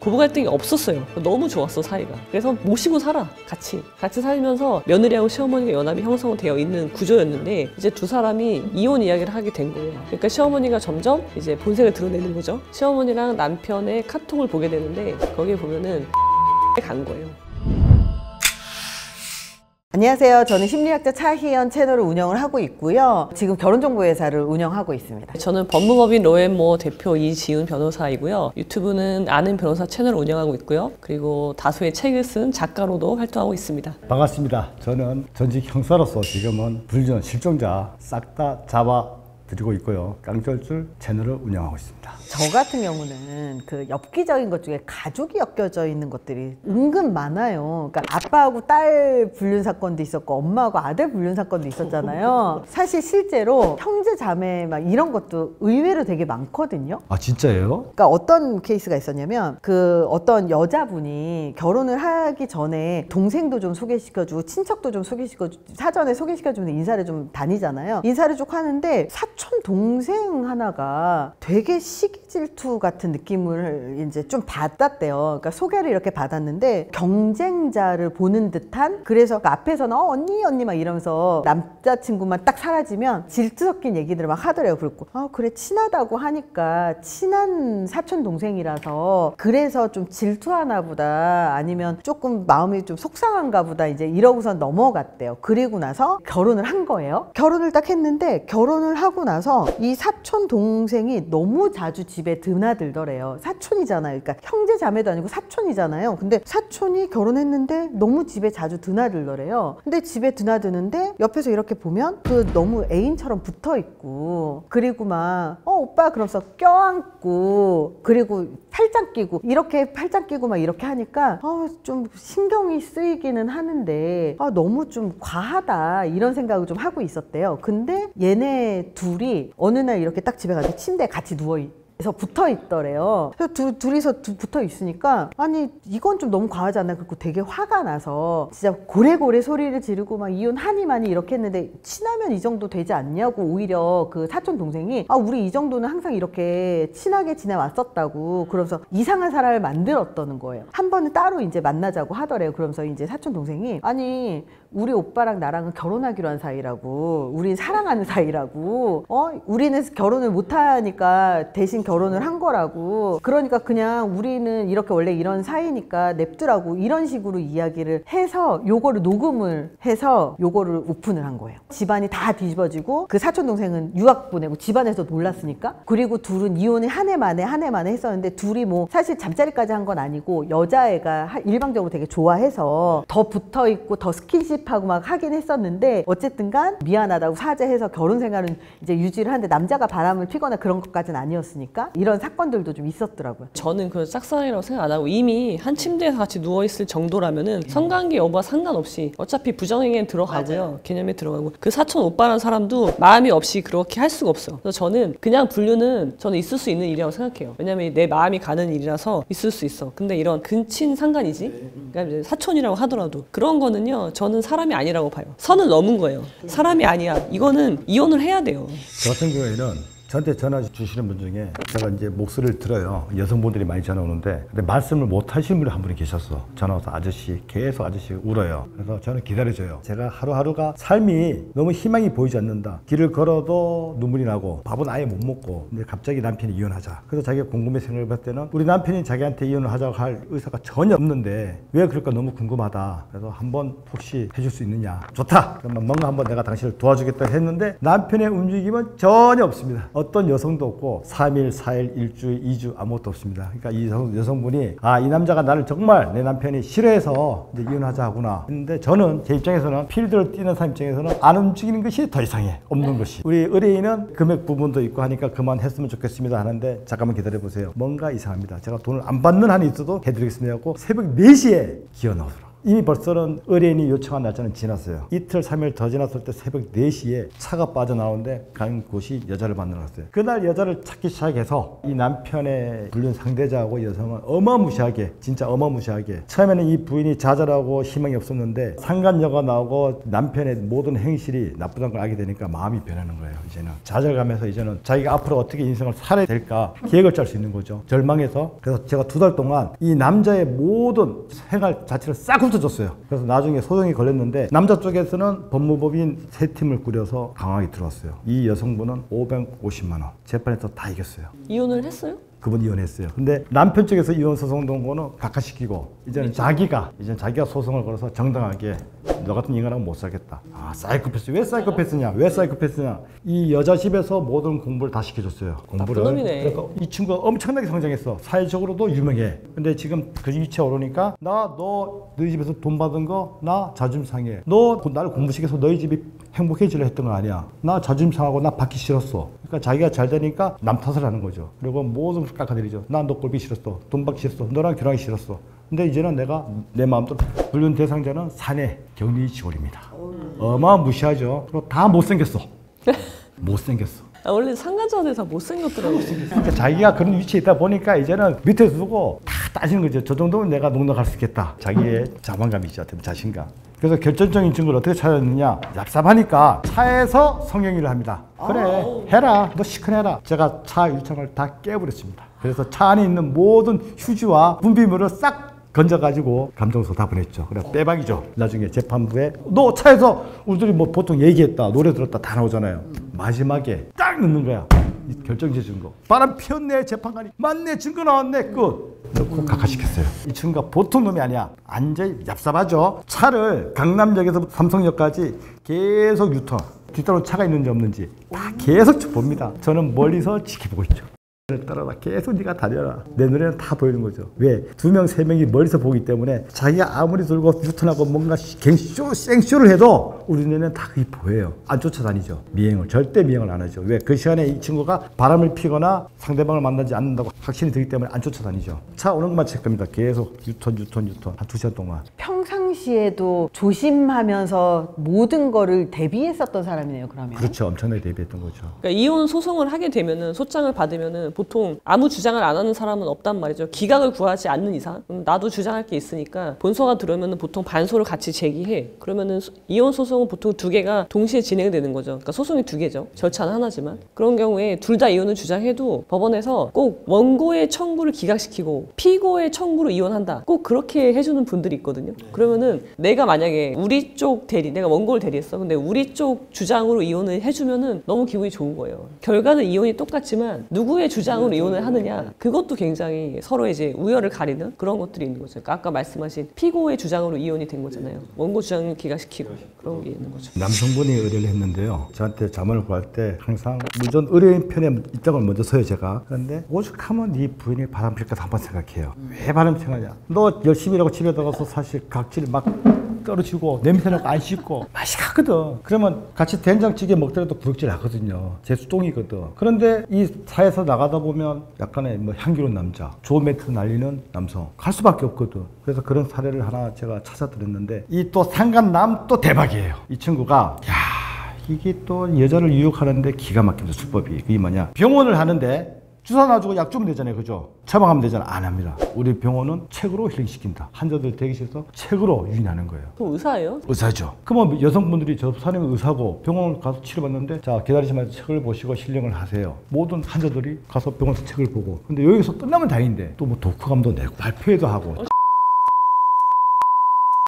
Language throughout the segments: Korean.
고부 갈등이 없었어요. 너무 좋았어, 사이가. 그래서 모시고 살아, 같이 살면서 며느리하고 시어머니가 연합이 형성되어 있는 구조였는데 이제 두 사람이 이혼 이야기를 하게 된 거예요. 그러니까 시어머니가 점점 이제 본색을 드러내는 거죠. 시어머니랑 남편의 카톡을 보게 되는데 거기에 보면은 간 거예요. 안녕하세요. 저는 심리학자 차희연 채널을 운영을 하고 있고요. 지금 결혼정보회사를 운영하고 있습니다. 저는 법무법인 로앤모어 대표 이지은 변호사이고요. 유튜브는 아는 변호사 채널을 운영하고 있고요. 그리고 다수의 책을 쓴 작가로도 활동하고 있습니다. 반갑습니다. 저는 전직 형사로서 지금은 불륜 실종자 싹 다 잡아 드리고 있고요. 깡쩔줄 채널을 운영하고 있습니다. 저 같은 경우는 그 엽기적인 것 중에 가족이 엮여져 있는 것들이 은근 많아요. 그러니까 아빠하고 딸 불륜 사건도 있었고 엄마하고 아들 불륜 사건도 있었잖아요. 사실 실제로 형제 자매 막 이런 것도 의외로 되게 많거든요. 아 진짜예요? 그러니까 어떤 케이스가 있었냐면 그 어떤 여자분이 결혼을 하기 전에 동생도 좀 소개시켜주고 친척도 좀 소개시켜주고 사전에 소개시켜주면 인사를 좀 다니잖아요. 인사를 쭉 하는데 사촌 동생 하나가 되게 시기 질투 같은 느낌을 이제 좀 받았대요. 그러니까 소개를 이렇게 받았는데 경쟁자를 보는 듯한, 그래서 그 앞에서는 언니 막 이러면서 남자친구만 딱 사라지면 질투 섞인 얘기들을 막 하더래요. 그렇고 그래 친하다고 하니까 친한 사촌 동생이라서 그래서 좀 질투하나 보다, 아니면 조금 마음이 좀 속상한가 보다, 이제 이러고선 넘어갔대요. 그리고 나서 결혼을 한 거예요. 결혼을 딱 했는데 결혼을 하고 나서 이 사촌 동생이 너무 자주 집에 드나들더래요. 사촌이잖아요. 그러니까 형제 자매도 아니고 사촌이잖아요. 근데 사촌이 결혼했는데 너무 집에 자주 드나들더래요. 근데 집에 드나드는데 옆에서 이렇게 보면 그 너무 애인처럼 붙어 있고, 그리고 막 오빠 그러면서 껴안고, 그리고 팔짱 끼고, 이렇게 팔짱 끼고 막 이렇게 하니까 좀 신경이 쓰이기는 하는데 너무 좀 과하다 이런 생각을 좀 하고 있었대요. 근데 얘네 둘이 어느 날 이렇게 딱 집에 가서 침대에 같이 누워서 붙어 있더래요. 그래서 둘이서 붙어 있으니까 아니 이건 좀 너무 과하지 않나, 그리고 되게 화가 나서 진짜 고래고래 소리를 지르고 막 이혼하니 마니 이렇게 했는데, 친하면 이 정도 되지 않냐고 오히려 그 사촌 동생이 우리 이 정도는 항상 이렇게 친하게 지내왔었다고, 그러면서 이상한 사람을 만들었다는 거예요. 한 번은 따로 이제 만나자고 하더래요. 그러면서 이제 사촌 동생이 아니 우리 오빠랑 나랑은 결혼하기로 한 사이라고, 우린 사랑하는 사이라고, 우리는 결혼을 못하니까 대신 결혼을 한 거라고, 그러니까 그냥 우리는 이렇게 원래 이런 사이니까 냅두라고, 이런 식으로 이야기를 해서 요거를 녹음을 해서 요거를 오픈을 한 거예요. 집안이 다 뒤집어지고, 그 사촌 동생은 유학 보내고 집안에서 몰랐으니까, 그리고 둘은 이혼을 한 해 만에 했었는데, 둘이 뭐 사실 잠자리까지 한 건 아니고 여자애가 일방적으로 되게 좋아해서 더 붙어있고 더 스킨십하고 막 하긴 했었는데, 어쨌든 간 미안하다고 사죄해서 결혼 생활은 이제 유지를 하는데, 남자가 바람을 피거나 그런 것까지는 아니었으니까 이런 사건들도 좀 있었더라고요. 저는 그 짝사랑이라고 생각 안 하고 이미 한 침대에서 같이 누워있을 정도라면은 성관계 여부와 상관없이 어차피 부정행위에 들어가고요. 맞아요. 개념에 들어가고, 그 사촌 오빠라는 사람도 마음이 없이 그렇게 할 수가 없어요. 그래서 저는 그냥 불륜은 저는 있을 수 있는 일이라고 생각해요. 왜냐면 내 마음이 가는 일이라서 있을 수 있어. 근데 이런 근친 상간이지, 그러니까 사촌이라고 하더라도 그런 거는요, 저는 사람이 아니라고 봐요. 선을 넘은 거예요. 사람이 아니야. 이거는 이혼을 해야 돼요. 저 같은 경우에는 저한테 전화 주시는 분 중에 제가 이제 목소리를 들어요. 여성분들이 많이 전화 오는데, 근데 말씀을 못 하시는 분이 한 분이 계셨어. 전화 와서 계속 아저씨 울어요. 그래서 저는 기다려줘요. 제가 하루하루가 삶이 너무 희망이 보이지 않는다. 길을 걸어도 눈물이 나고 밥은 아예 못 먹고, 근데 갑자기 남편이 이혼하자. 그래서 자기가 궁금해 생각을 봤을 때는 우리 남편이 자기한테 이혼을 하자고 할 의사가 전혀 없는데 왜 그럴까 너무 궁금하다. 그래서 한번 혹시 해줄 수 있느냐. 좋다. 그러면 뭔가 한번 내가 당신을 도와주겠다 했는데 남편의 움직임은 전혀 없습니다. 어떤 여성도 없고 3일, 4일, 일주일, 2주 아무것도 없습니다. 그러니까 이 여성분이 이 남자가 나를 정말 내 남편이 싫어해서 이제 이혼하자 하구나 했는데, 저는 제 입장에서는 필드를 뛰는 사람 입장에서는 안 움직이는 것이 더 이상해. 없는 것이. 우리 의뢰인은 금액 부분도 있고 하니까 그만했으면 좋겠습니다 하는데, 잠깐만 기다려보세요. 뭔가 이상합니다. 제가 돈을 안 받는 한이 있어도 해드리겠습니다 하고 새벽 4시에 기어 나오더라고요. 이미 벌써는 의뢰인이 요청한 날짜는 지났어요. 이틀 3일 더 지났을 때 새벽 4시에 차가 빠져나오는데 간 곳이 여자를 만나러 갔어요. 그날 여자를 찾기 시작해서 이 남편의 불륜 상대자하고 여성은 어마무시하게, 진짜 어마무시하게, 처음에는 이 부인이 좌절하고 희망이 없었는데 상간녀가 나오고 남편의 모든 행실이 나쁘다는 걸 알게 되니까 마음이 변하는 거예요. 이제는 좌절감에서 이제는 자기가 앞으로 어떻게 인생을 살아야 될까 계획을 짤 수 있는 거죠. 절망해서. 그래서 제가 2달 동안 이 남자의 모든 생활 자체를 싹 훑어줬어요. 그래서 나중에 소송이 걸렸는데 남자 쪽에서는 법무법인 3팀을 꾸려서 강하게 들어왔어요. 이 여성분은 550만 원 재판에서 다 이겼어요. 이혼을 했어요? 그분 이혼했어요. 근데 남편 쪽에서 이혼 소송 동거는 각하시키고 이제는 자기가 소송을 걸어서 정당하게 너 같은 인간하고 못 살겠다. 아, 사이코패스. 왜 사이코패스냐? 왜 사이코패스냐? 이 여자 집에서 모든 공부를 다 시켜줬어요. 공부를. 나쁜 놈이네. 그러니까 이 친구가 엄청나게 성장했어. 사회적으로도 유명해. 근데 지금 그 위치에 오르니까 너희 집에서 돈 받은 거 나 자존심 상해. 너 나를 공부시켜서 너희 집이 행복해지려 했던 거 아니야. 나 자존심 상하고 나 받기 싫었어. 그러니까 자기가 잘 되니까 남 탓을 하는 거죠. 그리고 모든 걸 깎아내리죠. 나 너 꼴보기 싫었어. 돈 받기 싫었어. 너랑 결혼하기 싫었어. 근데 이제는 내가 내 마음대로 불륜 대상자는 사내 격리지원입니다. 어마무시하죠. 그리고 다 못생겼어. 못생겼어. 아, 원래 상간자들 다 못생겼더라고요. 그러니까 자기가 그런 위치에 있다 보니까 이제는 밑에 두고 다 따지는 거죠. 저 정도면 내가 넉넉할 수 있겠다. 자기의 자만감이죠. 자신감. 그래서 결정적인 증거를 어떻게 찾았느냐. 얍삽하니까 차에서 성형일을 합니다. 그래 해라. 너 시큰해라. 제가 차 일창을 다 깨버렸습니다. 그래서 차 안에 있는 모든 휴지와 분비물을 싹 건져가지고 감정소 다 보냈죠. 그래 빼박이죠. 나중에 재판부에 너 차에서 우리들이 뭐 보통 얘기했다, 노래 들었다 다 나오잖아요. 마지막에 딱 넣는 거야. 이 결정적 증거. 바람 피웠네 재판관이. 맞네 증거 나왔네 끝. 넣고 각하시켰어요. 이 친구가 보통 놈이 아니야. 완전히 얍삽하죠. 차를 강남역에서 삼성역까지 계속 유턴. 뒷도로 차가 있는지 없는지 다 계속 봅니다. 저는 멀리서 지켜보고 있죠. 따라라 계속 네가 다녀라. 내 눈에는 다 보이는 거죠. 왜? 2명 3명이 멀리서 보기 때문에 자기가 아무리 들고 유턴하고 뭔가 생쇼를 해도 우리 눈에는 다 그게 보여요. 안 쫓아다니죠. 절대 미행을 안 하죠. 왜? 그 시간에 이 친구가 바람을 피거나 상대방을 만나지 않는다고 확신이 들기 때문에 안 쫓아다니죠. 차 오는 것만 체크합니다. 계속 유턴 한 2시간 동안. 평상시에도 조심하면서 모든 거를 대비했었던 사람이네요. 그러면. 그렇죠. 엄청나게 대비했던 거죠. 그러니까 이혼 소송을 하게 되면은 소장을 받으면은 보통 아무 주장을 안 하는 사람은 없단 말이죠. 기각을 구하지 않는 이상 나도 주장할 게 있으니까 본소가 들어오면은 보통 반소를 같이 제기해. 그러면은 이혼 소송은 보통 2개가 동시에 진행되는 거죠. 그러니까 소송이 2개죠. 절차는 하나지만 그런 경우에 둘 다 이혼을 주장해도 법원에서 꼭 원고의 청구를 기각시키고 피고의 청구로 이혼한다. 꼭 그렇게 해주는 분들이 있거든요. 그러면은 내가 만약에 우리 쪽 내가 원고를 대리했어. 근데 우리 쪽 주장으로 이혼을 해주면은 너무 기분이 좋은 거예요. 결과는 이혼이 똑같지만 누구의 주장으로 이혼을 하느냐 그것도 굉장히 서로 이제 우열을 가리는 그런 것들이 있는 거죠. 그러니까 아까 말씀하신 피고의 주장으로 이혼이 된 거잖아요. 원고 주장을 기각시키고 그런 게 있는 거죠. 남성분이 의뢰를 했는데요. 저한테 자문을 구할 때 항상 무전 의뢰인 편에 입장을 먼저 서요 제가. 그런데 오죽하면 네 부인이 바람 필까 한번 생각해요. 왜 바람 피냐냐. 너 열심히 일하고 집에 들어가서 사실 각질 막 떨어지고 냄새나고 안 씻고 맛이 가거든. 그러면 같이 된장찌개 먹더라도 구역질 나거든요. 제 수동이거든. 그런데 이 사회에서 나가다 보면 약간의 뭐 향기로운 남자, 좋은 멘트 날리는 남성 갈 수밖에 없거든. 그래서 그런 사례를 하나 제가 찾아드렸는데 이 또 상간남 또 대박이에요. 이 친구가 이게 또 여자를 유혹하는데 기가 막힙니다. 수법이. 그게 뭐냐. 병원을 하는데 주사 놔주고 약 주면 되잖아요. 그죠? 처방하면 되잖아. 안 합니다. 우리 병원은 책으로 힐링시킨다. 환자들 대기실에서 책으로 유인하는 거예요. 그럼 의사예요? 의사죠. 그러면 여성분들이 저 사람이 의사고 병원을 가서 치료받는데 자 기다리시면서 책을 보시고 힐링을 하세요. 모든 환자들이 가서 병원에서 책을 보고 근데 여기서 끝나면 다행인데 또 뭐 독후감도 내고 발표회도 하고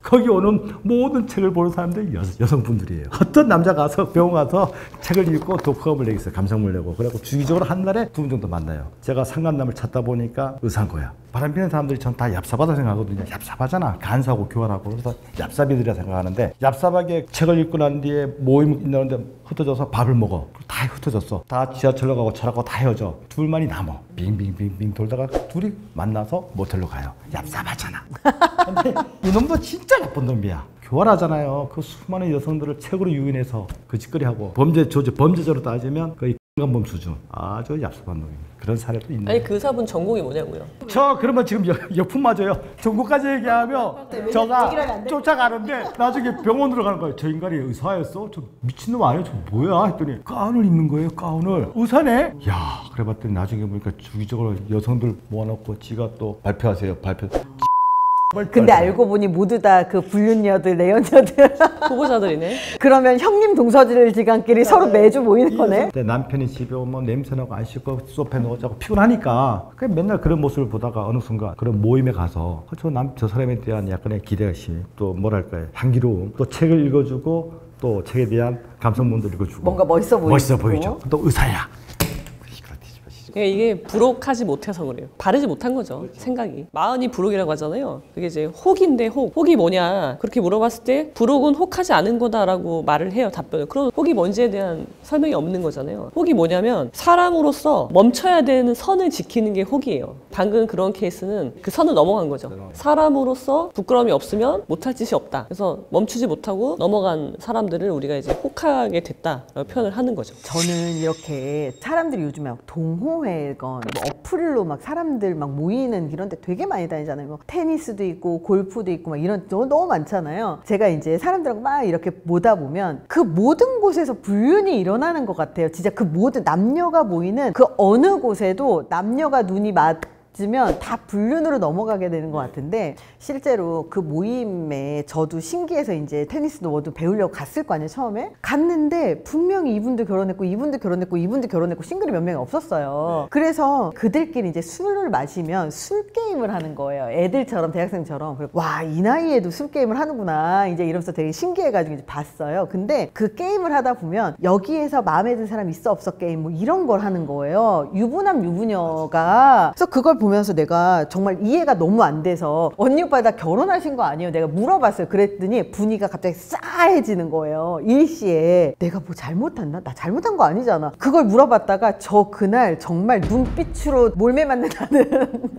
거기 오는 모든 책을 보는 사람들이 여성분들이에요. 어떤 남자가 가서 병원 가서 책을 읽고 독후감을 내겠어요. 감상문을 내고. 그래갖고 주기적으로 한 달에 2분 정도 만나요. 제가 상간남을 찾다 보니까 의사인 거야. 바람 피는 사람들이 전 다 얍삽하다 생각하거든요. 얍삽하잖아. 간사하고 교활하고. 그래서 얍삽이들이라 생각하는데 얍삽하게 책을 읽고 난 뒤에 모임 있는데 흩어져서 밥을 먹어. 다 흩어졌어. 다 지하철로 가고 차라고 다 헤어져. 둘만이 남어. 빙빙빙빙 돌다가 둘이 만나서 모텔로 가요. 얍삽하잖아. 근데 이놈도 진짜 나쁜 놈이야. 교활하잖아요. 그 수많은 여성들을 책으로 유인해서 그 짓거리 하고 범죄저로 따지면 거의 강범 수준 아주 얍삽한 놈입니다. 그런 사례도 있네요. 아니 그 의사분 전공이 뭐냐고요? 저 그러면 지금 역품 맞아요. 전국까지 얘기하면 저가 쫓아가는데 나중에 병원으로 가는 거예요. 저 인간이 의사였어? 저 미친놈 아니야? 저 뭐야? 했더니 가운을 입는 거예요. 가운을. 의사네? 야 그래봤더니 나중에 보니까 주기적으로 여성들 모아놓고 지가 또 발표하세요. 발표. 근데 알고 보니 모두 다 그 불륜녀들, 내연녀들. 후보자들이네. 그러면 형님 동서들지간끼리 서로 매주 모이는 거네. 내 남편이 집에 오면 냄새나고 안 씻고 소파에 누워자고 피곤하니까 그냥 맨날 그런 모습을 보다가 어느 순간 그런 모임에 가서 저 사람에 대한 약간의 기대심 또 뭐랄까요 향기로움 또 책을 읽어주고 또 책에 대한 감성문도 읽어주고 뭔가 멋있어 보이고. 멋있어 보이죠. 또 의사야. 그러니까 이게 부록하지 못해서 그래요. 바르지 못한 거죠. 생각이. 마흔이 부록이라고 하잖아요. 그게 이제 혹인데 혹. 혹이 뭐냐. 그렇게 물어봤을 때 부록은 혹하지 않은 거다라고 말을 해요. 답변을. 그럼 혹이 뭔지에 대한 설명이 없는 거잖아요. 혹이 뭐냐면 사람으로서 멈춰야 되는 선을 지키는 게 혹이에요. 방금 그런 케이스는 그 선을 넘어간 거죠. 사람으로서 부끄러움이 없으면 못할 짓이 없다. 그래서 멈추지 못하고 넘어간 사람들을 우리가 이제 혹하게 됐다라고 표현을 하는 거죠. 저는 이렇게 사람들이 요즘에 막 동호회건 뭐 어플로 막 사람들 막 모이는 이런 데 되게 많이 다니잖아요. 뭐 테니스도 있고 골프도 있고 막 이런 너무 많잖아요. 제가 이제 사람들하고 막 이렇게 모다 보면 그 모든 곳에서 불륜이 일어나는 것 같아요. 진짜 그 모든 남녀가 모이는 그 어느 곳에도 남녀가 눈이 맞으면 다 불륜으로 넘어가게 되는 것 같은데 실제로 그 모임에 저도 신기해서 이제 테니스도 뭐도 배우려고 갔을 거 아니에요. 처음에 갔는데 분명히 이분도 결혼했고 이분도 결혼했고 이분도 결혼했고 싱글이 몇 명이 없었어요. 그래서 그들끼리 이제 술을 마시면 술 게임을 하는 거예요. 애들처럼 대학생처럼. 와, 이 나이에도 술 게임을 하는구나 이제 이러면서 되게 신기해가지고 이제 봤어요. 근데 그 게임을 하다 보면 여기에서 마음에 든 사람 있어 없어 게임 뭐 이런 걸 하는 거예요. 유부남 유부녀가. 그래서 그걸 보면서 내가 정말 이해가 너무 안 돼서 언니 오빠 다 결혼하신 거 아니에요? 내가 물어봤어요. 그랬더니 분위기가 갑자기 싸해지는 거예요. 일시에 내가 뭐 잘못했나? 나 잘못한 거 아니잖아. 그걸 물어봤다가 저 그날 정말 눈빛으로 몰매 맞는다는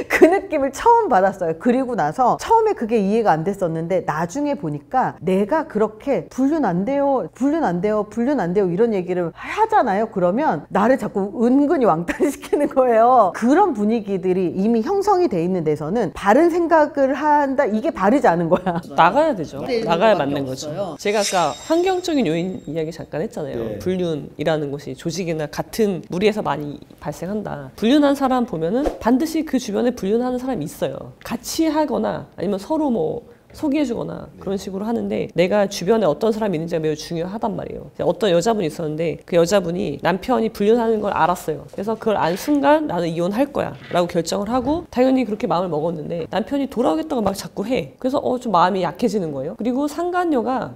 그 느낌을 처음 받았어요. 그리고 나서 처음에 그게 이해가 안 됐었는데 나중에 보니까 내가 그렇게 불륜 안 돼요, 불륜 안 돼요, 불륜 안 돼요 이런 얘기를 하잖아요. 그러면 나를 자꾸 은근히 왕따시키는 거예요. 그런 분위기들이 이미 형성이 돼 있는 데서는 바른 생각을 한다 이게 바르지 않은 거야. 나가야 되죠. 나가야 맞는 거죠. 제가 아까 환경적인 요인 이야기 잠깐 했잖아요. 네. 불륜이라는 것이 조직이나 같은 무리에서 많이 발생한다. 불륜한 사람 보면은 반드시 그 주변에 불륜하는 사람이 있어요. 같이 하거나 아니면 서로 뭐 소개해주거나 그런 식으로 하는데 내가 주변에 어떤 사람이 있는지가 매우 중요하단 말이에요. 어떤 여자분이 있었는데 그 여자분이 남편이 불륜하는 걸 알았어요. 그래서 그걸 안 순간 나는 이혼할 거야 라고 결정을 하고 당연히 그렇게 마음을 먹었는데 남편이 돌아오겠다고 막 자꾸 해. 그래서 좀 마음이 약해지는 거예요. 그리고 상간녀가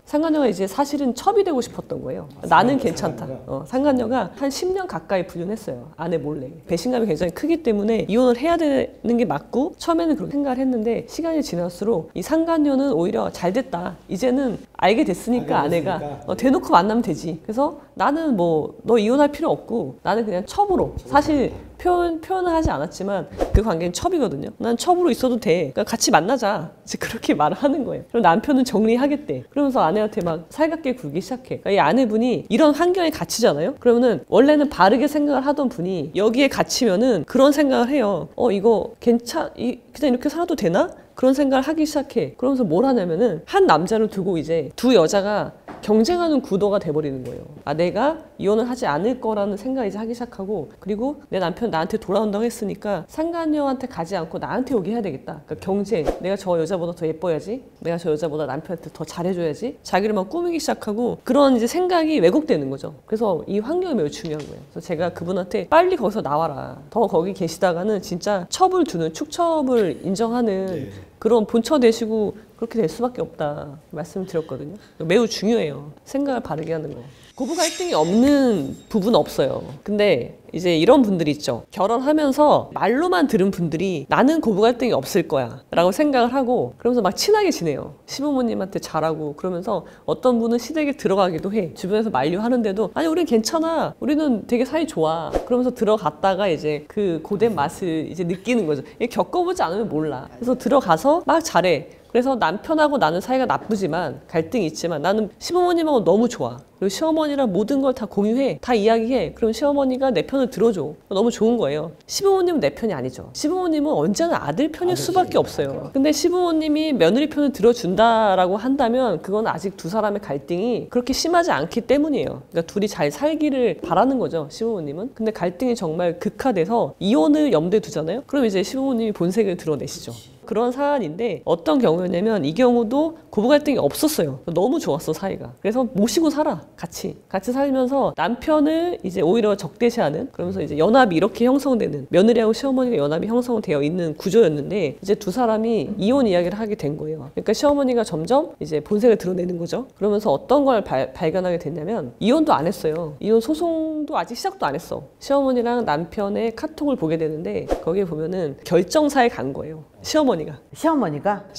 이제 사실은 첩이 되고 싶었던 거예요. 나는 괜찮다. 상간녀가 한 10년 가까이 불륜했어요. 아내 몰래. 배신감이 굉장히 크기 때문에 이혼을 해야 되는 게 맞고 처음에는 그렇게 생각을 했는데 시간이 지날수록 이 상간녀는 오히려 잘 됐다. 이제는 알게 됐으니까 아내가 대놓고 만나면 되지. 그래서 나는 뭐 너 이혼할 필요 없고 나는 그냥 첩으로 사실 표현을 하지 않았지만 그 관계는 첩이거든요. 난 첩으로 있어도 돼. 그러니까 같이 만나자. 이제 그렇게 말을 하는 거예요. 그럼 남편은 정리하겠대. 그러면서 아내한테 막 살갑게 굴기 시작해. 그러니까 이 아내분이 이런 환경에 갇히잖아요. 그러면은 원래는 바르게 생각을 하던 분이 여기에 갇히면은 그런 생각을 해요. 이거 그냥 이렇게 살아도 되나? 그런 생각을 하기 시작해. 그러면서 뭘 하냐면은 한 남자를 두고 이제 두 여자가 경쟁하는 구도가 돼버리는 거예요. 내가 이혼을 하지 않을 거라는 생각을 이제 하기 시작하고 그리고 내 남편 나한테 돌아온다고 했으니까 상간녀한테 가지 않고 나한테 오게 해야 되겠다. 그러니까 경쟁. 내가 저 여자보다 더 예뻐야지. 내가 저 여자보다 남편한테 더 잘해줘야지. 자기를 막 꾸미기 시작하고 그런 이제 생각이 왜곡되는 거죠. 그래서 이 환경이 매우 중요한 거예요. 그래서 제가 그분한테 빨리 거기서 나와라. 더 거기 계시다가는 진짜 첩을 두는 축첩을 인정하는 그런 본처 되시고 그렇게 될 수밖에 없다 말씀을 드렸거든요. 매우 중요해요. 생각을 바르게 하는 거. 고부 갈등이 없는 부부는 없어요. 근데 이제 이런 분들이 있죠. 결혼하면서 말로만 들은 분들이 나는 고부 갈등이 없을 거야 라고 생각을 하고 그러면서 막 친하게 지내요. 시부모님한테 잘하고 그러면서 어떤 분은 시댁에 들어가기도 해. 주변에서 만류하는데도 아니 우린 괜찮아. 우리는 되게 사이 좋아. 그러면서 들어갔다가 이제 그 고된 맛을 이제 느끼는 거죠. 겪어보지 않으면 몰라. 그래서 들어가서 막 잘해. 그래서 남편하고 나는 사이가 나쁘지만 갈등이 있지만 나는 시부모님하고 너무 좋아. 그리고 시어머니랑 모든 걸 다 공유해. 다 이야기해. 그럼 시어머니가 내 편을 들어줘. 너무 좋은 거예요. 시부모님은 내 편이 아니죠. 시부모님은 언제나 아들 편일 수밖에 없어요. 근데 시부모님이 며느리 편을 들어준다라고 한다면 그건 아직 두 사람의 갈등이 그렇게 심하지 않기 때문이에요. 그러니까 둘이 잘 살기를 바라는 거죠, 시부모님은. 근데 갈등이 정말 극화돼서 이혼을 염두에 두잖아요. 그럼 이제 시부모님이 본색을 드러내시죠. 그런 사안인데 어떤 경우였냐면 이 경우도 고부 갈등이 없었어요. 너무 좋았어, 사이가. 그래서 모시고 살아, 같이 살면서 남편을 이제 오히려 적대시하는, 그러면서 이제 연합이 이렇게 형성되는, 며느리하고 시어머니가 연합이 형성되어 있는 구조였는데 이제 두 사람이 이혼 이야기를 하게 된 거예요. 그러니까 시어머니가 점점 이제 본색을 드러내는 거죠. 그러면서 어떤 걸 발견하게 됐냐면 이혼도 안 했어요. 이혼 소송도 아직 시작도 안 했어. 시어머니랑 남편의 카톡을 보게 되는데 거기에 보면은 결정사에 간 거예요. 시어머니가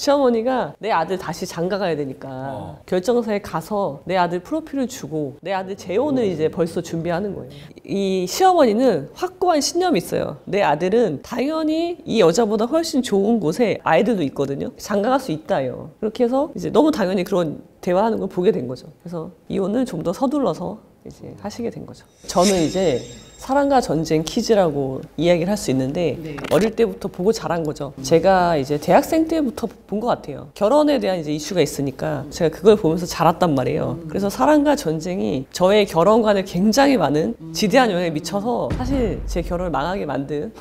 내 아들 다시 장가 가야 되니까 결정사에 가서 내 아들 프로필을 주고 내 아들 재혼을 이제 벌써 준비하는 거예요. 이 시어머니는 확고한 신념이 있어요. 내 아들은 당연히 이 여자보다 훨씬 좋은 곳에 아이들도 있거든요. 장가 갈 수 있다요. 그렇게 해서 이제 너무 당연히 그런 대화하는 걸 보게 된 거죠. 그래서 이혼을 좀 더 서둘러서 이제 하시게 된 거죠. 저는 이제 사랑과 전쟁 퀴즈라고 이야기를 할 수 있는데 어릴 때부터 보고 자란 거죠. 제가 이제 대학생 때부터 본 것 같아요. 결혼에 대한 이제 이슈가 있으니까 제가 그걸 보면서 자랐단 말이에요. 그래서 사랑과 전쟁이 저의 결혼관에 굉장히 많은 지대한 영향을 미쳐서 사실 제 결혼을 망하게 만든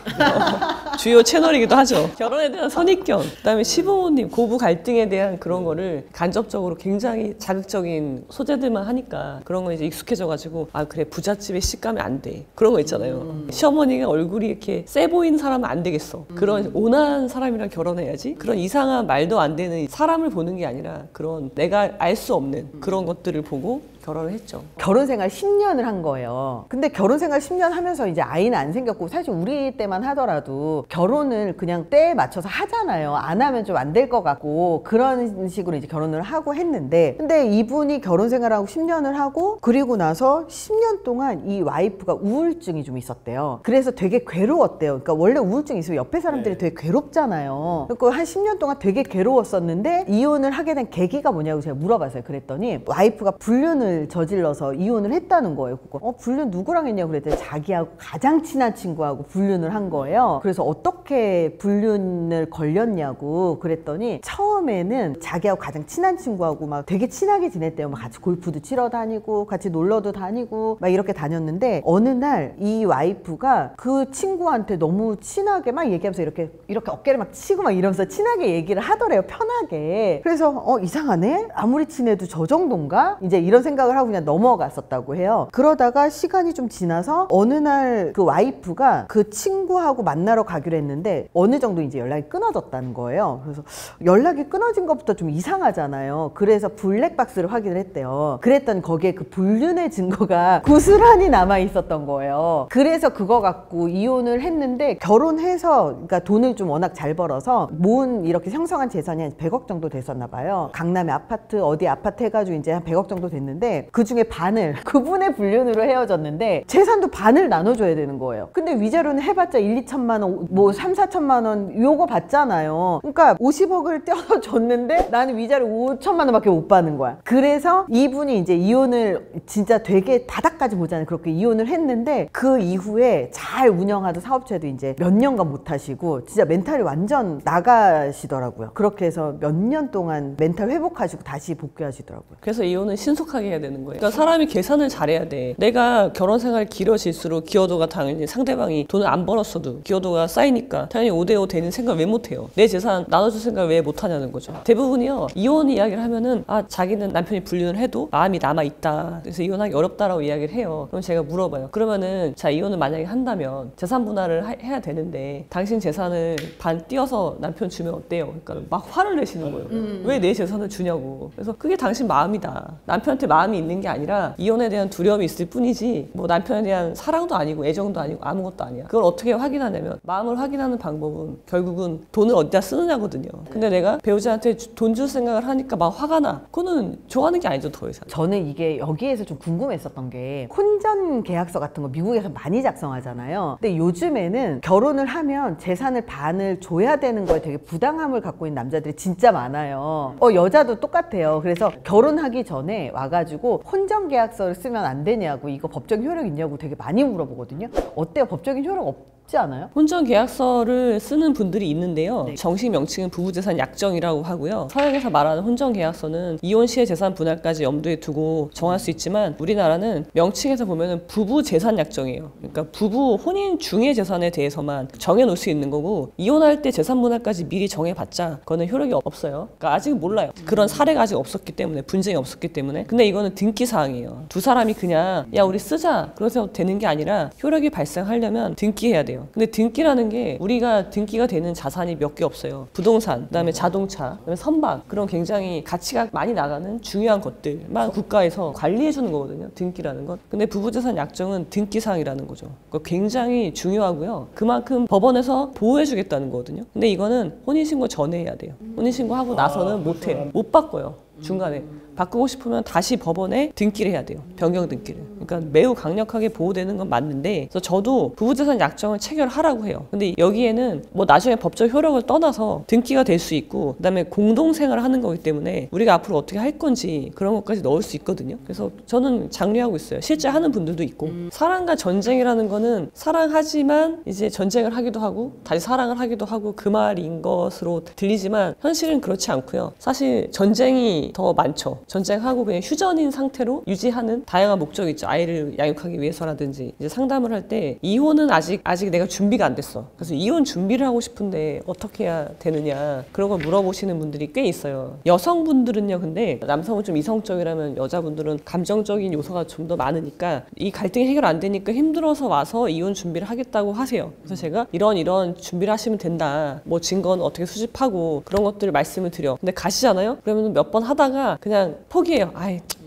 주요 채널이기도 하죠. 결혼에 대한 선입견, 그다음에 시부모님 고부 갈등에 대한 그런 거를 간접적으로 굉장히 자극적인 소재들만 하니까 그런 거 이제 익숙해져가지고 아 그래 부잣집에 시집가면 안 돼. 그런 거 있잖아요. 시어머니가 얼굴이 이렇게 세 보이는 사람은 안 되겠어. 그런 온화한 사람이랑 결혼해야지. 그런 이상한 말도 안 되는 사람을 보는 게 아니라 그런 내가 알 수 없는 그런 것들을 보고 결혼을 했죠. 결혼 생활 10년을 한 거예요. 근데 결혼 생활 10년 하면서 이제 아이는 안 생겼고, 사실 우리 때만 하더라도 결혼을 그냥 때에 맞춰서 하잖아요. 안 하면 좀 안 될 것 같고 그런 식으로 이제 결혼을 하고 했는데, 근데 이분이 결혼 생활하고 10년을 하고 그리고 나서 10년 동안 이 와이프가 우울증이 좀 있었대요. 그래서 되게 괴로웠대요. 그러니까 원래 우울증이 있으면 옆에 사람들이 되게 괴롭잖아요. 그리고 한 10년 동안 되게 괴로웠었는데 이혼을 하게 된 계기가 뭐냐고 제가 물어봤어요. 그랬더니 와이프가 불륜을 저질러서 이혼을 했다는 거예요. 불륜 누구랑 했냐고 그랬더니 자기하고 가장 친한 친구하고 불륜을 한 거예요. 그래서 어떻게 불륜을 걸렸냐고 그랬더니 처음에는 자기하고 가장 친한 친구하고 막 되게 친하게 지냈대요. 막 같이 골프도 치러 다니고 같이 놀러도 다니고 막 이렇게 다녔는데 어느 날 이 와이프가 그 친구한테 너무 친하게 막 얘기하면서 이렇게 어깨를 막 치고 막 이러면서 친하게 얘기를 하더래요. 편하게. 그래서 이상하네? 아무리 친해도 저 정도인가? 이제 이런 생각을 하고 그냥 넘어갔었다고 해요. 그러다가 시간이 좀 지나서 어느 날 그 와이프가 그 친구하고 만나러 가기로 했는데 어느 정도 이제 연락이 끊어졌다는 거예요. 그래서 연락이 끊어진 것부터 좀 이상하잖아요. 그래서 블랙박스를 확인을 했대요. 그랬더니 거기에 그 불륜의 증거가 고스란히 남아 있었던 거예요. 그래서 그거 갖고 이혼을 했는데 결혼해서 그러니까 돈을 좀 워낙 잘 벌어서 모은 이렇게 형성한 재산이 한 100억 정도 됐었나 봐요. 강남에 아파트 어디 아파트 해가지고 이제 한 100억 정도 됐는데 그 중에 반을 그분의 불륜으로 헤어졌는데 재산도 반을 나눠줘야 되는 거예요. 근데 위자료는 해봤자 1, 2천만 원, 뭐 3, 4천만 원 요거 받잖아요. 그러니까 50억을 떼어서 줬는데 나는 위자료 5천만 원밖에 못 받는 거야. 그래서 이분이 이제 이혼을 진짜 되게 바닥까지 보잖아요. 그렇게 이혼을 했는데 그 이후에 잘 운영하던 사업체도 이제 몇 년간 못 하시고 진짜 멘탈이 완전 나가시더라고요. 그렇게 해서 몇 년 동안 멘탈 회복하시고 다시 복귀하시더라고요. 그래서 이혼은 신속하게 해야 되는 거예요. 그러니까 사람이 계산을 잘해야 돼. 내가 결혼 생활이 길어질수록 기여도가 당연히 상대방이 돈을 안 벌었어도 기여도가 쌓이니까 당연히 5대5 되는 생각 왜 못해요? 내 재산 나눠줄 생각 왜 못하냐는 거죠. 대부분이요. 이혼 이야기를 하면은 자기는 남편이 불륜을 해도 마음이 남아있다. 그래서 이혼하기 어렵다라고 이야기를 해요. 그럼 제가 물어봐요. 그러면은 자 이혼을 만약에 한다면 재산 분할을 해야 되는데 당신 재산을 반 띄어서 남편 주면 어때요? 그러니까 막 화를 내시는 거예요. 왜 내 재산을 주냐고. 그래서 그게 당신 마음이다. 남편한테 마음이 있는 게 아니라 이혼에 대한 두려움이 있을 뿐이지 뭐 남편에 대한 사랑도 아니고 애정도 아니고 아무것도 아니야. 그걸 어떻게 확인하냐면 마음을 확인하는 방법은 결국은 돈을 어디다 쓰느냐거든요. 근데 내가 배우자한테 돈 줄 생각을 하니까 막 화가 나. 그거는 좋아하는 게 아니죠, 더 이상. 저는 이게 여기에서 좀 궁금했었던 게 혼전 계약서 같은 거 미국에서 많이 작성하잖아요. 근데 요즘에는 결혼을 하면 재산을 반을 줘야 되는 거에 되게 부당함을 갖고 있는 남자들이 진짜 많아요. 여자도 똑같아요. 그래서 결혼하기 전에 와가지고 혼전 계약서를 쓰면 안 되냐고, 이거 법적인 효력 있냐고 되게 많이 물어보거든요. 어때요? 법적인 효력 없지 않아요? 혼전 계약서를 쓰는 분들이 있는데요. 정식 명칭은 부부재산 약정이라고 하고요. 서양에서 말하는 혼전 계약서는 이혼 시의 재산 분할까지 염두에 두고 정할 수 있지만 우리나라는 명칭에서 보면은 부부재산 약정이에요. 그러니까 부부 혼인 중의 재산에 대해서만 정해놓을 수 있는 거고, 이혼할 때 재산 분할까지 미리 정해봤자 그거는 효력이 없어요. 그러니까 아직 몰라요. 그런 사례가 아직 없었기 때문에, 분쟁이 없었기 때문에. 근데 이거는 등기 사항이에요. 두 사람이 그냥 야 우리 쓰자 그래서 되는 게 아니라 효력이 발생하려면 등기해야 돼요. 근데 등기라는 게 우리가 등기가 되는 자산이 몇 개 없어요. 부동산, 그다음에 자동차, 그다음에 선박, 그런 굉장히 가치가 많이 나가는 중요한 것들만 국가에서 관리해 주는 거거든요, 등기라는 건. 근데 부부재산 약정은 등기사항이라는 거죠. 그러니까 굉장히 중요하고요. 그만큼 법원에서 보호해 주겠다는 거거든요. 근데 이거는 혼인신고 전에 해야 돼요. 혼인신고하고 나서는 못 해요. 못 바꿔요, 중간에. 바꾸고 싶으면 다시 법원에 등기를 해야 돼요. 변경 등기를. 그러니까 매우 강력하게 보호되는 건 맞는데, 그래서 저도 부부재산 약정을 체결하라고 해요. 근데 여기에는 뭐 나중에 법적 효력을 떠나서 등기가 될 수 있고, 그다음에 공동생활을 하는 거기 때문에 우리가 앞으로 어떻게 할 건지 그런 것까지 넣을 수 있거든요. 그래서 저는 장려하고 있어요. 실제 하는 분들도 있고. 사랑과 전쟁이라는 거는 사랑하지만 이제 전쟁을 하기도 하고 다시 사랑을 하기도 하고 그 말인 것으로 들리지만 현실은 그렇지 않고요. 사실 전쟁이 더 많죠. 전쟁하고 그냥 휴전인 상태로 유지하는 다양한 목적이 있죠. 아이를 양육하기 위해서라든지. 이제 상담을 할 때 이혼은 아직 내가 준비가 안 됐어. 그래서 이혼 준비를 하고 싶은데 어떻게 해야 되느냐, 그런 걸 물어보시는 분들이 꽤 있어요. 여성분들은요, 근데 남성은 좀 이성적이라면 여자분들은 감정적인 요소가 좀 더 많으니까 이 갈등이 해결 안 되니까 힘들어서 와서 이혼 준비를 하겠다고 하세요. 그래서 제가 이런 준비를 하시면 된다, 뭐 증거는 어떻게 수집하고 그런 것들을 말씀을 드려. 근데 가시잖아요? 그러면 몇 번 하다가 그냥 포기해요.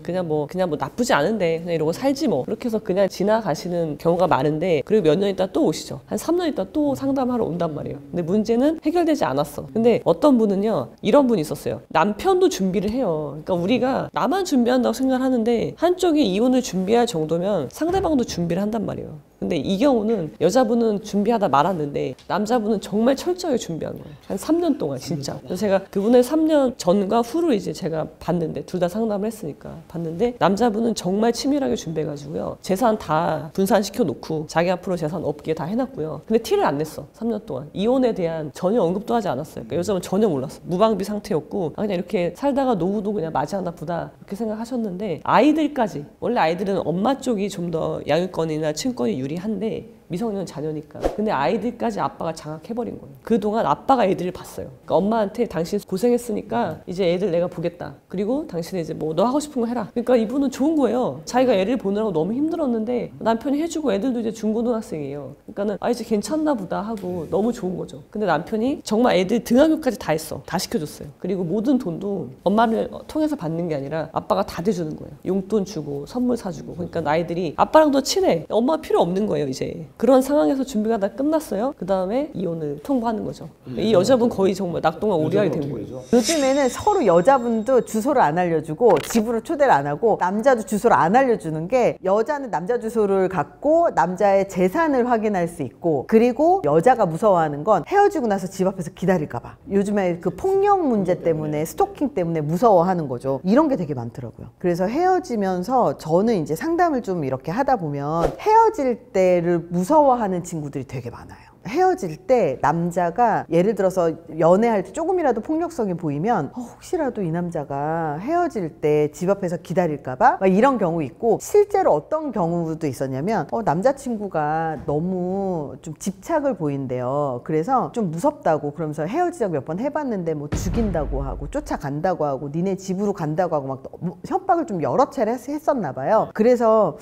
그냥 뭐 나쁘지 않은데 그냥 이러고 살지 뭐. 그렇게 해서 그냥 지나가시는 경우가 많은데, 그리고 몇 년 있다 또 오시죠. 한 3년 있다 또 상담하러 온단 말이에요. 근데 문제는 해결되지 않았어. 근데 어떤 분은요, 이런 분이 있었어요. 남편도 준비를 해요. 그러니까 우리가 나만 준비한다고 생각하는데 한쪽이 이혼을 준비할 정도면 상대방도 준비를 한단 말이에요. 근데 이 경우는 여자분은 준비하다 말았는데 남자분은 정말 철저하게 준비한 거예요. 한 3년 동안 진짜. 그래서 제가 그분의 3년 전과 후를 이제 제가 봤는데, 둘 다 상담을 했으니까 봤는데, 남자분은 정말 치밀하게 준비해가지고요, 재산 다 분산시켜 놓고 자기 앞으로 재산 없게 다 해놨고요. 근데 티를 안 냈어. 3년 동안 이혼에 대한 전혀 언급도 하지 않았어요. 그러니까 여자분 전혀 몰랐어. 무방비 상태였고 그냥 이렇게 살다가 노후도 그냥 맞이하나 보다 이렇게 생각하셨는데, 아이들까지, 원래 아이들은 엄마 쪽이 좀 더 양육권이나 친권이 유리한데 미성년 자녀니까. 근데 아이들까지 아빠가 장악해버린 거예요. 그동안 아빠가 애들을 봤어요. 그러니까 엄마한테 당신 고생했으니까 이제 애들 내가 보겠다. 그리고 당신은 이제 뭐 너 하고 싶은 거 해라. 그러니까 이분은 좋은 거예요. 자기가 애를 보느라고 너무 힘들었는데 남편이 해주고, 애들도 이제 중고등학생이에요. 그러니까는 이제 괜찮나 보다 하고 너무 좋은 거죠. 근데 남편이 정말 애들 등하교까지 다 했어. 다 시켜줬어요. 그리고 모든 돈도 엄마를 통해서 받는 게 아니라 아빠가 다 대주는 거예요. 용돈 주고 선물 사주고. 그러니까 아이들이 아빠랑 더 친해. 엄마가 필요 없는 거예요 이제. 그런 상황에서 준비가 다 끝났어요. 그 다음에 이혼을 통보하는 거죠. 이 여자분 거의 정말 낙동강 오리알이 된 거예요. 요즘에는 서로 여자분도 주소를 안 알려주고 집으로 초대를 안 하고, 남자도 주소를 안 알려주는 게, 여자는 남자 주소를 갖고 남자의 재산을 확인할 수 있고, 그리고 여자가 무서워하는 건 헤어지고 나서 집 앞에서 기다릴까 봐. 요즘에 그 폭력 문제 때문에, 스토킹 때문에 무서워하는 거죠. 이런 게 되게 많더라고요. 그래서 헤어지면서 저는 이제 상담을 좀 이렇게 하다 보면 헤어질 때를 무서워하는 친구들이 되게 많아요. 헤어질 때 남자가 예를 들어서 연애할 때 조금이라도 폭력성이 보이면 혹시라도 이 남자가 헤어질 때 집 앞에서 기다릴까봐 막 이런 경우 있고, 실제로 어떤 경우도 있었냐면 남자친구가 너무 좀 집착을 보인대요. 그래서 좀 무섭다고 그러면서 헤어지자고 몇 번 해봤는데 뭐 죽인다고 하고 쫓아간다고 하고 니네 집으로 간다고 하고 막 협박을 좀 여러 차례 했었나 봐요. 그래서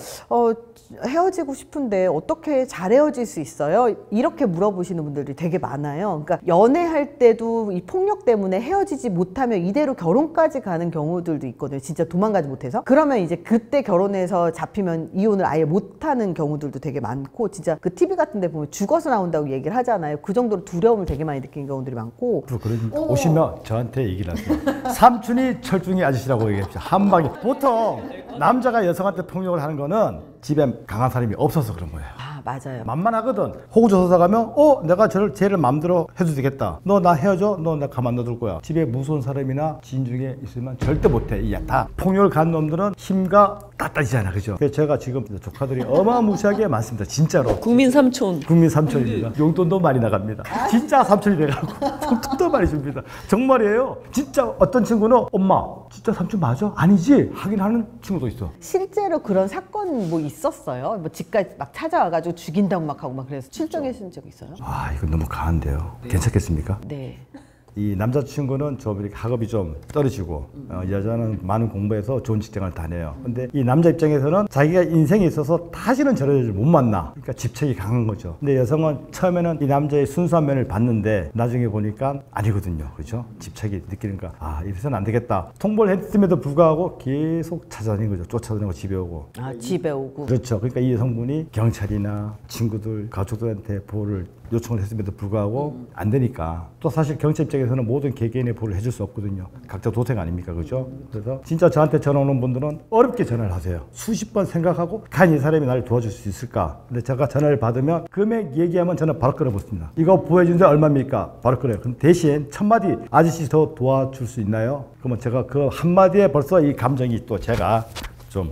헤어지고 싶은데 어떻게 잘 헤어질 수 있어요? 이렇게 물어보시는 분들이 되게 많아요. 그러니까 연애할 때도 이 폭력 때문에 헤어지지 못하면 이대로 결혼까지 가는 경우들도 있거든요. 진짜 도망가지 못해서. 그러면 이제 그때 결혼해서 잡히면 이혼을 아예 못하는 경우들도 되게 많고, 진짜 그 TV 같은 데 보면 죽어서 나온다고 얘기를 하잖아요. 그 정도로 두려움을 되게 많이 느끼는 경우들이 많고. 오시면 저한테 얘기를 하세요. 삼촌이 철중이 아저씨라고 얘기합시다. 한 방에. 보통 남자가 여성한테 폭력을 하는 거는 집에 강한 사람이 없어서 그런 거예요. 아, 맞아요. 만만하거든. 호구조사 가면 내가 쟤를 마음대로 해도 되겠다. 너 나 헤어져? 너 나 가만 놔둘 거야. 집에 무서운 사람이나 지인 중에 있으면 절대 못해. 다 폭력을 간 놈들은 힘과 따따지잖아. 그죠? 그래서 제가 지금 조카들이 어마무시하게 많습니다. 진짜로. 국민 삼촌. 국민 삼촌입니다. 용돈도 많이 나갑니다. 진짜 삼촌이 돼가고 용돈도 많이 줍니다. 정말이에요. 진짜 어떤 친구는 엄마 진짜 삼촌 맞아? 아니지? 하긴 하는 친구도 있어. 실제로 그런 사건 뭐 있었어요? 뭐 집까지 막 찾아와가지고 죽인다고 막 하고 막 그래서 출정하신 적 있어요? 아, 이거 너무 강한데요. 괜찮겠습니까? 네. 이 남자친구는 좀 이렇게 학업이 좀 떨어지고 여자는 많은 공부해서 좋은 직장을 다녀요. 근데 이 남자 입장에서는 자기가 인생에 있어서 다시는 저런 여자를 못 만나. 그러니까 집착이 강한 거죠. 근데 여성은 처음에는 이 남자의 순수한 면을 봤는데 나중에 보니까 아니거든요. 그죠? 집착이 느끼는가. 아, 이래서는 안 되겠다. 통보를 했음에도 불구하고 계속 찾아다니는 거죠. 쫓아다니고 집에 오고. 아, 집에 오고. 그렇죠. 그러니까 이 여성분이 경찰이나 친구들, 가족들한테 보호를 요청을 했음에도 불구하고 안 되니까, 또 사실 경찰 입장에서는 모든 개개인의 보호를 해줄 수 없거든요. 각자 도생 아닙니까? 그죠? 그래서 진짜 저한테 전화 오는 분들은 어렵게 전화를 하세요. 수십 번 생각하고 과연 이 사람이 나를 도와줄 수 있을까? 근데 제가 전화를 받으면 금액 얘기하면 저는 바로 끊어붙습니다. 이거 보호해준데 얼마입니까? 바로 끊어요. 그럼 대신 첫마디 아저씨 더 도와줄 수 있나요? 그러면 제가 그 한마디에 벌써 이 감정이 또 제가 좀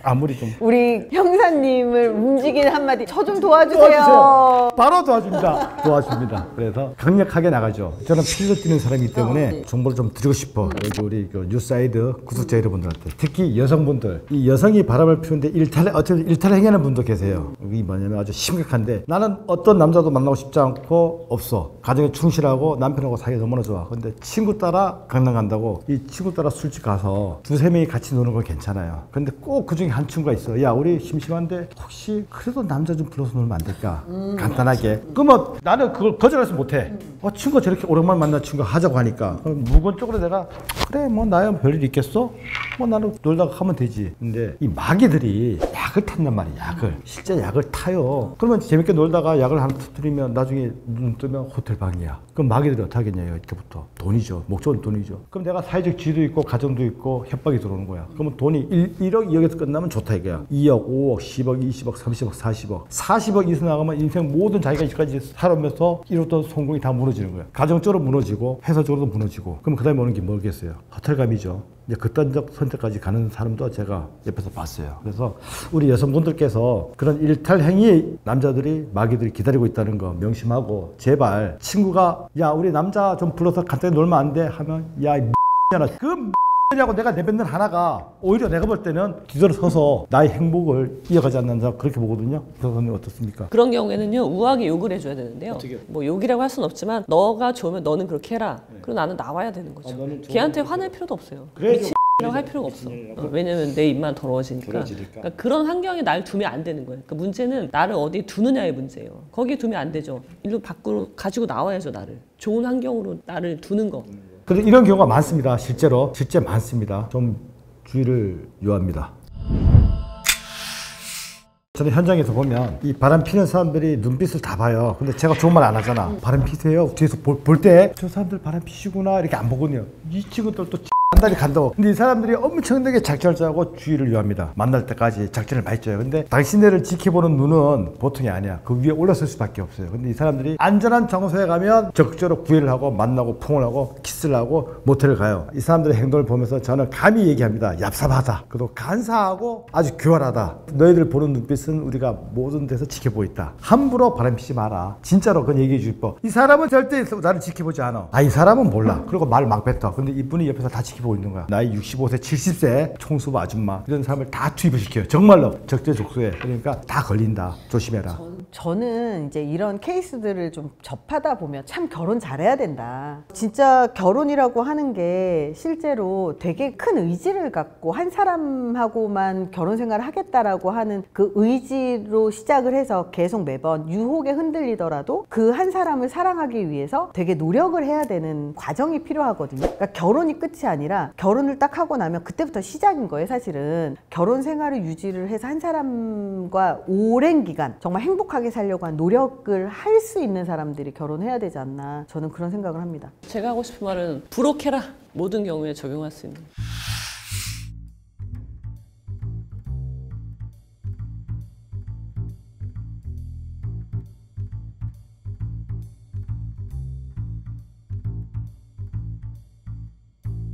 아무리 좀 우리 형사님을 움직이는 한마디 저 좀 도와주세요. 바로 도와줍니다. 그래서 강력하게 나가죠. 저는 필로 뛰는 사람이기 때문에 정보를 좀 드리고 싶어. 그리고 우리 그 뉴사이드 구독자 여러분들한테, 특히 여성분들, 이 여성이 바람을 피우는데 일탈행하는 분도 계세요. 이게 뭐냐면 아주 심각한데, 나는 어떤 남자도 만나고 싶지 않고 없어. 가정에 충실하고 남편하고 사이가 너무나 좋아. 근데 친구 따라 강남 간다고 이 친구 따라 술집 가서 두세 명이 같이 노는 건 괜찮아요. 근데 꼭 그중에 한 친구가 있어. 야, 우리 심심한데 혹시 그래도 남자 좀 불러서 놀면 안 될까? 간단하게. 그러면 나는 그걸 거절해서 못해. 친구가 저렇게 오랜만에 만난 친구가 하자고 하니까 그럼 무건적으로 내가 그래 뭐 나야 별일 있겠어? 뭐 나는 놀다가 하면 되지. 근데 이 마귀들이 약을 탄단 말이야. 약을. 실제 약을 타요. 그러면 재밌게 놀다가 약을 하나 터뜨리면 나중에 눈 뜨면 호텔 방이야. 그럼 마귀들이 어떻게 하겠냐요. 이때부터 돈이죠. 목적은 돈이죠. 그럼 내가 사회적 지위도 있고 가정도 있고 협박이 들어오는 거야. 그러면 돈이 1억 2억에서 끝나면 좋다 이거야. 2억 5억 10억 20억 30억 40억 40억 이상 나가면 인생 모든 자기가 이까지 살아오면서 이뤘던 성공이 다 무너지는 거야. 가정적으로 무너지고 회사적으로도 무너지고. 그럼 그 다음에 오는 게 뭐겠어요? 호텔감이죠. 이제 극단적 선택까지 가는 사람도 제가 옆에서 봤어요. 그래서 우리 여성분들께서 그런 일탈 행위 남자들이 마귀들이 기다리고 있다는 거 명심하고, 제발 친구가 야 우리 남자 좀 불러서 간단히 놀면 안 돼? 하면 야 이 X잖아. 그 X냐고 내가 내뱉는 하나가 오히려 내가 볼 때는 뒤돌아서서 나의 행복을 이어가지 않는다 그렇게 보거든요. 선생님 어떻습니까? 그런 경우에는요, 우아하게 욕을 해줘야 되는데요. 어떻게요? 뭐 욕이라고 할 수는 없지만 너가 좋으면 너는 그렇게 해라. 그리고 나는 나와야 되는 거죠. 걔한테 화낼 필요도 없어요. 미친이라고 할 필요가 없어. 왜냐면 내 입만 더러워지니까. 그러니까 그런 환경에 날 두면 안 되는 거예요. 그러니까 문제는 나를 어디 두느냐의 문제예요. 거기에 두면 안 되죠. 일로 밖으로 가지고 나와야죠. 나를. 좋은 환경으로 나를 두는 거. 근데 이런 경우가 많습니다. 실제 많습니다. 좀 주의를 요합니다. 저는 현장에서 보면 이 바람 피는 사람들이 눈빛을 다 봐요. 근데 제가 좋은 말 안 하잖아. 바람 피세요. 뒤에서 볼 때 저 사람들 바람 피시구나 이렇게 안 보거든요. 이 친구들 또 한 달이 간다고. 근데 이 사람들이 엄청나게 작전을 짜고 주의를 요합니다. 만날 때까지 작전을 많이 짜요. 근데 당신네를 지켜보는 눈은 보통이 아니야. 그 위에 올라설 수밖에 없어요. 근데 이 사람들이 안전한 장소에 가면 적극적으로 구애를 하고 만나고 풍을 하고 키스를 하고 모텔을 가요. 이 사람들의 행동을 보면서 저는 감히 얘기합니다. 얍삽하다. 그리고 간사하고 아주 교활하다. 너희들 보는 눈빛은 우리가 모든 데서 지켜보고 있다. 함부로 바람피지 마라. 진짜로 그건 얘기해 주실 뻔. 이 사람은 절대 나를 지켜보지 않아. 이 사람은 몰라. 그리고 말 막 뱉어. 근데 이분이 옆에서 다 지켜보고 지켜보고 있는 거야. 나이 65세, 70세 총수부 아줌마 이런 사람을 다 투입을 시켜요. 정말로 적재적소에. 그러니까 다 걸린다. 조심해라. 저는 이제 이런 케이스들을 좀 접하다 보면 참 결혼 잘해야 된다. 진짜 결혼이라고 하는 게 실제로 되게 큰 의지를 갖고 한 사람하고만 결혼 생활을 하겠다라고 하는 그 의지로 시작을 해서 계속 매번 유혹에 흔들리더라도 그 한 사람을 사랑하기 위해서 되게 노력을 해야 되는 과정이 필요하거든요. 그러니까 결혼이 끝이 아니라 결혼을 딱 하고 나면 그때부터 시작인 거예요, 사실은. 결혼 생활을 유지를 해서 한 사람과 오랜 기간 정말 행복하게 살려고 한 노력을 할 수 있는 사람들이 결혼해야 되지 않나, 저는 그런 생각을 합니다. 제가 하고 싶은 말은 부록해라. 모든 경우에 적용할 수 있는.